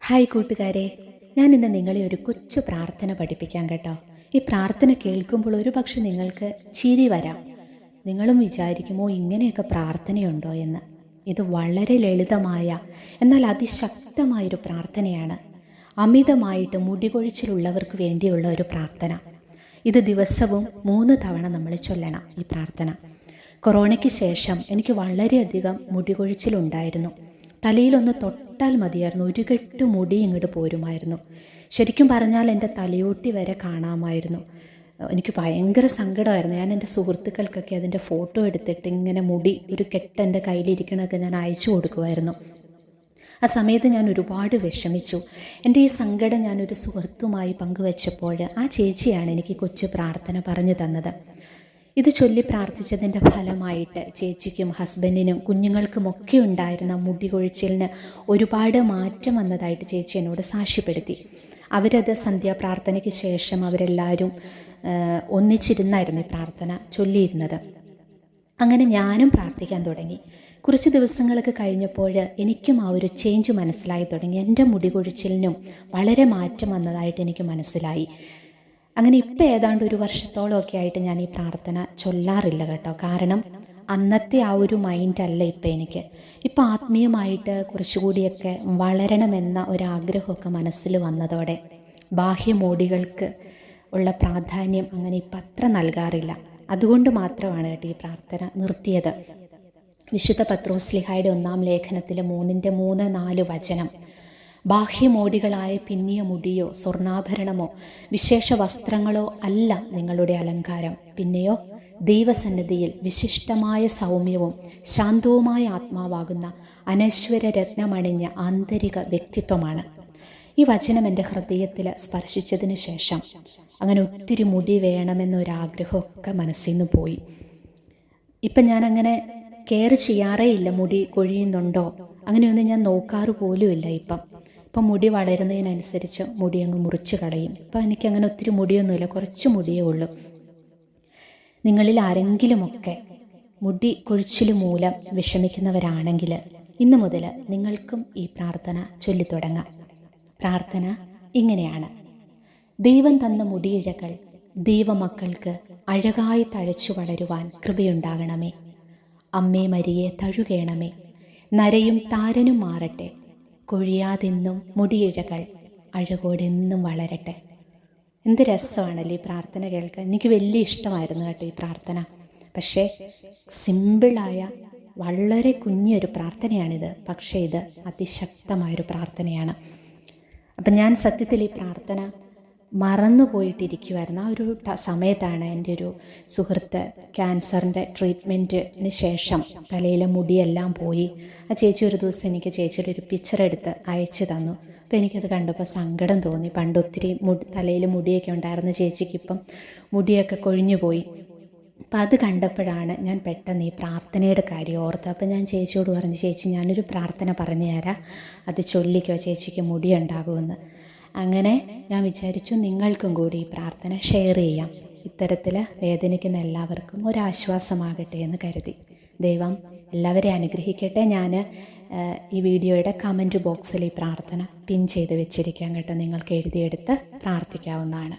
Hi കൂട്ടുകാരെ, ഞാൻ ഇന്ന് നിങ്ങളെ ഒരു കൊച്ചു പ്രാർത്ഥന പഠിപ്പിക്കാം കേട്ടോ. ഈ പ്രാർത്ഥന കേൾക്കുമ്പോൾ ഒരുപക്ഷെ നിങ്ങൾക്ക് ചിരി വരാം. നിങ്ങളും വിചാരിക്കുമോ ഇങ്ങനെയൊക്കെ പ്രാർത്ഥനയുണ്ടോ എന്ന്. ഇത് വളരെ ലളിതമായ എന്നാൽ അതിശക്തമായൊരു പ്രാർത്ഥനയാണ്. അമിതമായിട്ട് മുടികൊഴിച്ചിലുള്ളവർക്ക് വേണ്ടിയുള്ള ഒരു പ്രാർത്ഥന. ഇത് ദിവസവും 3 തവണ നമ്മൾ ചൊല്ലണം ഈ പ്രാർത്ഥന. കൊറോണയ്ക്ക് ശേഷം എനിക്ക് വളരെയധികം മുടികൊഴിച്ചിലുണ്ടായിരുന്നു. തലയിലൊന്ന് തൊട്ടാൽ മതിയായിരുന്നു, ഒരു കെട്ട് മുടി ഇങ്ങോട്ട് പോരുമായിരുന്നു. ശരിക്കും പറഞ്ഞാൽ എൻ്റെ തലയോട്ടി വരെ കാണാമായിരുന്നു. എനിക്ക് ഭയങ്കര സങ്കടമായിരുന്നു. ഞാൻ എൻ്റെ സുഹൃത്തുക്കൾക്കൊക്കെ അതിൻ്റെ ഫോട്ടോ എടുത്തിട്ട് ഇങ്ങനെ മുടി ഒരു കെട്ട് എൻ്റെ കയ്യിലിരിക്കണമൊക്കെ ഞാൻ അയച്ചു കൊടുക്കുമായിരുന്നു. ആ സമയത്ത് ഞാൻ ഒരുപാട് വിഷമിച്ചു. എൻ്റെ ഈ സങ്കടം ഞാനൊരു സുഹൃത്തുമായി പങ്കുവച്ചപ്പോൾ ആ ചേച്ചിയാണ് എനിക്ക് കൊച്ചു പ്രാർത്ഥന പറഞ്ഞു തന്നത്. ഇത് ചൊല്ലി പ്രാർത്ഥിച്ചതിൻ്റെ ഫലമായിട്ട് ചേച്ചിക്കും ഹസ്ബൻഡിനും കുഞ്ഞുങ്ങൾക്കുമൊക്കെ ഉണ്ടായിരുന്ന മുടി കൊഴിച്ചിലിന് ഒരുപാട് മാറ്റം വന്നതായിട്ട് ചേച്ചി എന്നോട് സാക്ഷ്യപ്പെടുത്തി. അവരത് സന്ധ്യാപ്രാർത്ഥനയ്ക്ക് ശേഷം അവരെല്ലാവരും ഒന്നിച്ചിരുന്നായിരുന്നു ഈ പ്രാർത്ഥന ചൊല്ലിയിരുന്നത്. അങ്ങനെ ഞാനും പ്രാർത്ഥിക്കാൻ തുടങ്ങി. കുറച്ച് ദിവസങ്ങളൊക്കെ കഴിഞ്ഞപ്പോൾ എനിക്കും ആ ഒരു ചേഞ്ച് മനസ്സിലായി തുടങ്ങി. എൻ്റെ മുടി കൊഴിച്ചിലിനും വളരെ മാറ്റം വന്നതായിട്ട് എനിക്ക് മനസ്സിലായി. അങ്ങനെ ഇപ്പം ഏതാണ്ട് 1 വർഷത്തോളമൊക്കെ ആയിട്ട് ഞാൻ ഈ പ്രാർത്ഥന ചൊല്ലാറില്ല കേട്ടോ. കാരണം അന്നത്തെ ആ ഒരു മൈൻഡല്ല ഇപ്പം എനിക്ക്. ഇപ്പം ആത്മീയമായിട്ട് കുറച്ചുകൂടിയൊക്കെ വളരണമെന്ന ഒരാഗ്രഹമൊക്കെ മനസ്സിൽ വന്നതോടെ ബാഹ്യമോടികൾക്ക് ഉള്ള പ്രാധാന്യം അങ്ങനെ ഇപ്പം അത്ര നൽകാറില്ല. അതുകൊണ്ട് മാത്രമാണ് കേട്ടോ ഈ പ്രാർത്ഥന നിർത്തിയത്. വിശുദ്ധ പത്രോസ്ലിഹായുടെ 1-ാം ലേഖനത്തിലെ 3:3-4 വചനം: ബാഹ്യമോടികളായ പിന്നിയ മുടിയോ സ്വർണ്ണാഭരണമോ വിശേഷ വസ്ത്രങ്ങളോ അല്ല നിങ്ങളുടെ അലങ്കാരം, പിന്നെയോ ദൈവസന്നിധിയിൽ വിശിഷ്ടമായ സൗമ്യവും ശാന്തവുമായ ആത്മാവാകുന്ന അനശ്വര രത്നമണിഞ്ഞ ആന്തരിക വ്യക്തിത്വമാണ്. ഈ വചനം എൻ്റെ ഹൃദയത്തിൽ സ്പർശിച്ചതിന് ശേഷം അങ്ങനെ ഒത്തിരി മുടി വേണമെന്നൊരാഗ്രഹമൊക്കെ മനസ്സിൽ നിന്ന് പോയി. ഇപ്പം ഞാനങ്ങനെ കെയർ ചെയ്യാറേ ഇല്ല. മുടി കൊഴിയുന്നുണ്ടോ അങ്ങനെയൊന്നും ഞാൻ നോക്കാറ് പോലുമില്ല. ഇപ്പം മുടി വളരുന്നതിനനുസരിച്ച് മുടി അങ്ങ് മുറിച്ച് കളയും. ഇപ്പം എനിക്കങ്ങനെ ഒത്തിരി മുടിയൊന്നുമില്ല, കുറച്ച് മുടിയേ ഉള്ളൂ. നിങ്ങളിൽ ആരെങ്കിലുമൊക്കെ മുടി കൊഴിച്ചിൽ മൂലം വിഷമിക്കുന്നവരാണെങ്കിൽ ഇന്നു മുതൽ നിങ്ങൾക്കും ഈ പ്രാർത്ഥന ചൊല്ലിത്തുടങ്ങാം. പ്രാർത്ഥന ഇങ്ങനെയാണ്: ദൈവം തന്ന മുടിയിഴകൾ ദൈവമക്കൾക്ക് അഴകായി തഴച്ചു വളരുവാൻ കൃപയുണ്ടാകണമേ. അമ്മേ മരിയെ തഴുകേണമേ. നരയും താരനും മാറട്ടെ. കൊഴിയാതെന്നും മുടിയിഴകൾ അഴകോടെന്നും വളരട്ടെ. എന്ത് രസമാണല്ലേ ഈ പ്രാർത്ഥന കേൾക്കാൻ. എനിക്ക് വലിയ ഇഷ്ടമായിരുന്നു കേട്ടോ ഈ പ്രാർത്ഥന. പക്ഷേ സിമ്പിളായ വളരെ കുഞ്ഞൊരു പ്രാർത്ഥനയാണിത്. പക്ഷേ ഇത് അതിശക്തമായൊരു പ്രാർത്ഥനയാണ്. അപ്പം ഞാൻ സത്യത്തിൽ ഈ പ്രാർത്ഥന മറന്നു പോയിട്ടിരിക്കുമായിരുന്നു. ആ ഒരു സമയത്താണ് എൻ്റെ ഒരു സുഹൃത്ത് ക്യാൻസറിൻ്റെ ട്രീറ്റ്മെൻറ്റിന് ശേഷം തലയിലെ മുടിയെല്ലാം പോയി. ആ ചേച്ചി ഒരു ദിവസം എനിക്ക് ചേച്ചിയുടെ ഒരു പിക്ചർ എടുത്ത് അയച്ചു തന്നു. അപ്പോൾ എനിക്കത് കണ്ടപ്പോൾ സങ്കടം തോന്നി. പണ്ട് ഒത്തിരി തലയിൽ മുടിയൊക്കെ ഉണ്ടായിരുന്ന ചേച്ചിക്ക് ഇപ്പം മുടിയൊക്കെ കൊഴിഞ്ഞു പോയി. അപ്പം അത് കണ്ടപ്പോഴാണ് ഞാൻ പെട്ടെന്ന് ഈ പ്രാർത്ഥനയുടെ കാര്യം ഓർത്തത്. അപ്പം ഞാൻ ചേച്ചിയോട് പറഞ്ഞു, ചേച്ചി ഞാനൊരു പ്രാർത്ഥന പറഞ്ഞു തരാം, അത് ചൊല്ലിക്കോ, ചേച്ചിക്ക് മുടിയുണ്ടാകുമെന്ന്. അങ്ങനെ ഞാൻ വിചാരിച്ചു നിങ്ങൾക്കും കൂടി ഈ പ്രാർത്ഥന ഷെയർ ചെയ്യാം. ഇത്തരത്തിൽ വേദനിക്കുന്ന എല്ലാവർക്കും ഒരാശ്വാസമാകട്ടെ എന്ന് കരുതി. ദൈവം എല്ലാവരെയും അനുഗ്രഹിക്കട്ടെ. ഞാൻ ഈ വീഡിയോയുടെ കമൻറ്റ് ബോക്സിൽ ഈ പ്രാർത്ഥന പിൻ ചെയ്ത് വെച്ചിരിക്കാം കേട്ടോ. നിങ്ങൾക്ക് എഴുതിയെടുത്ത് പ്രാർത്ഥിക്കാവുന്നതാണ്.